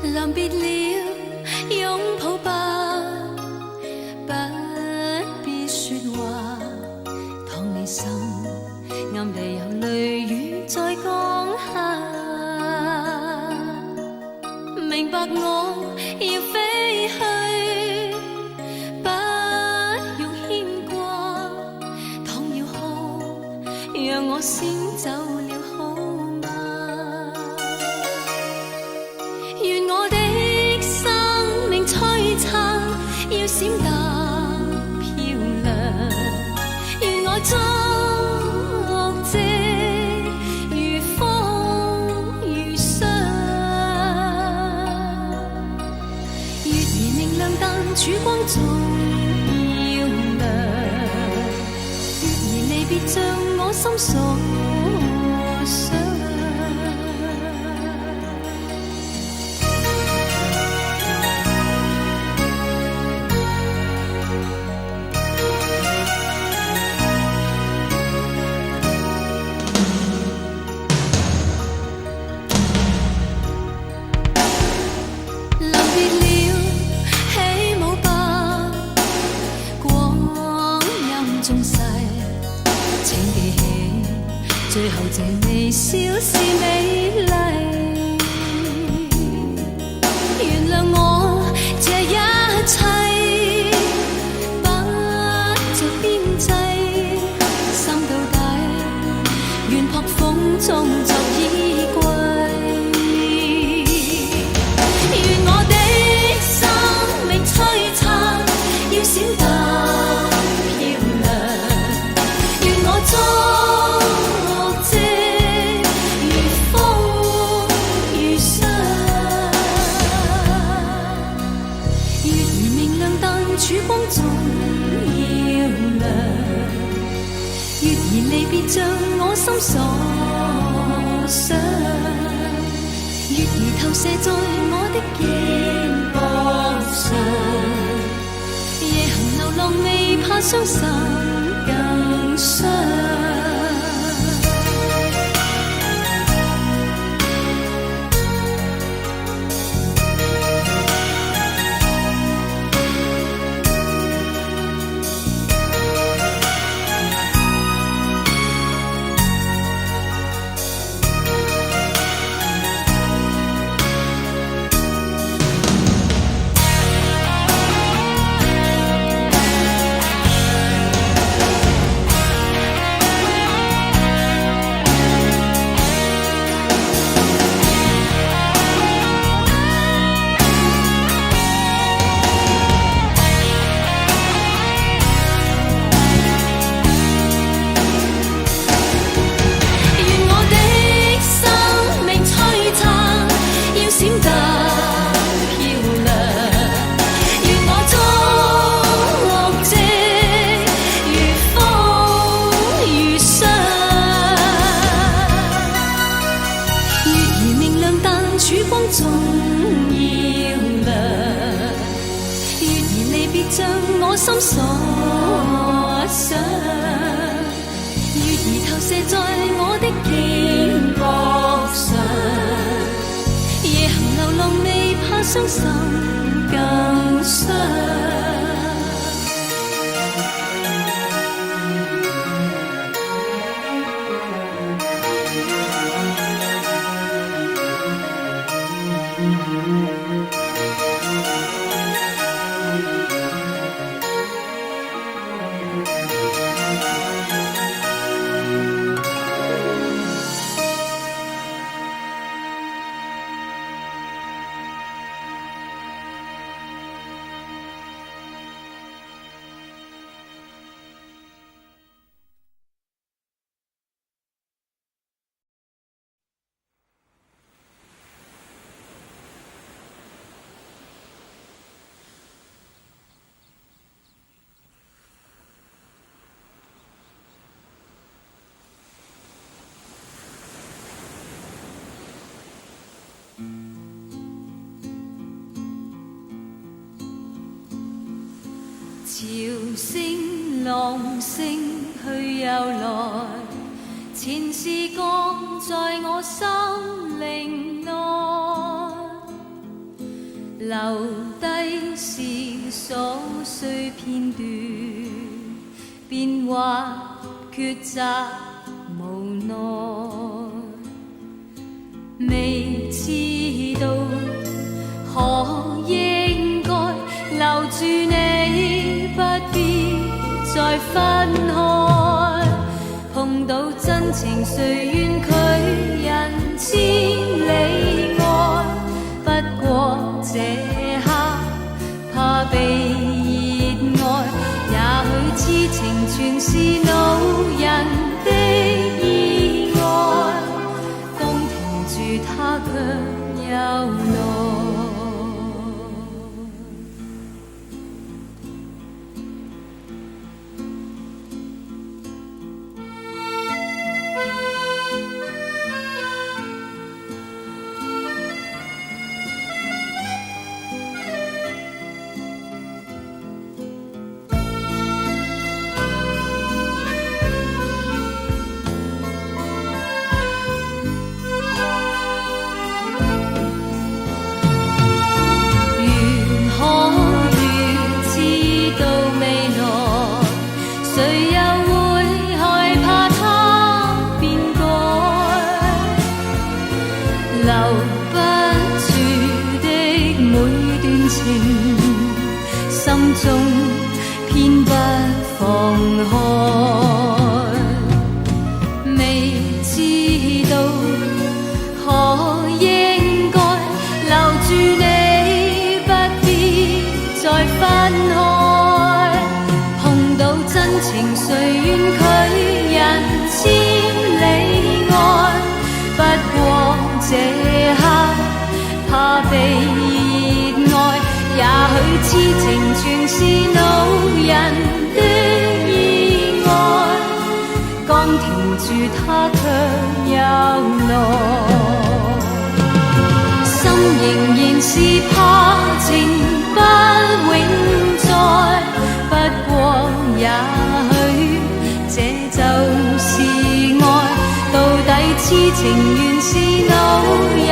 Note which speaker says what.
Speaker 1: 臨別了，擁抱吧，不必說話。倘你心暗地有淚雨在降下，明白我要飛去，不用牽掛。倘要哭，讓我先走了好嗎？願我的生命璀璨，要閃淡漂亮。願我終夕如風如霜。月兒明亮，但曙光總要亮。月兒離別像我心所想。最後這微笑是美麗，原諒我這一切不着邊際，心到底願撲風中作衣櫃。願我的生命璀璨，要閃淡漂亮。願我終曙光總要亮，月兒離別像我心所想，月兒投射在我的肩膊上，夜行流浪未怕傷心更傷。總要亮，月兒離別像我心所想，月兒投射在我的肩膊上，夜行流浪未怕傷心更傷。潮聲浪聲去又來，前事降在我心靈內。留低是瑣碎片段，變幻抉擇無奈，未知道可應該留住你，不必再分開。碰到真情誰願拒人千里外，不過這刻怕被熱愛，也許痴情全是路人的意外，剛停住他卻又來。留不住的每段情，心中偏不放開，未知道可應該留住你，不必再分開。碰到真情誰願拒人千里外，不過這刻怕被熱愛，也許痴情全是路人的意外，剛停住他卻又來，心仍然是怕情不永在，不過也許這就是愛，到底痴情原是路人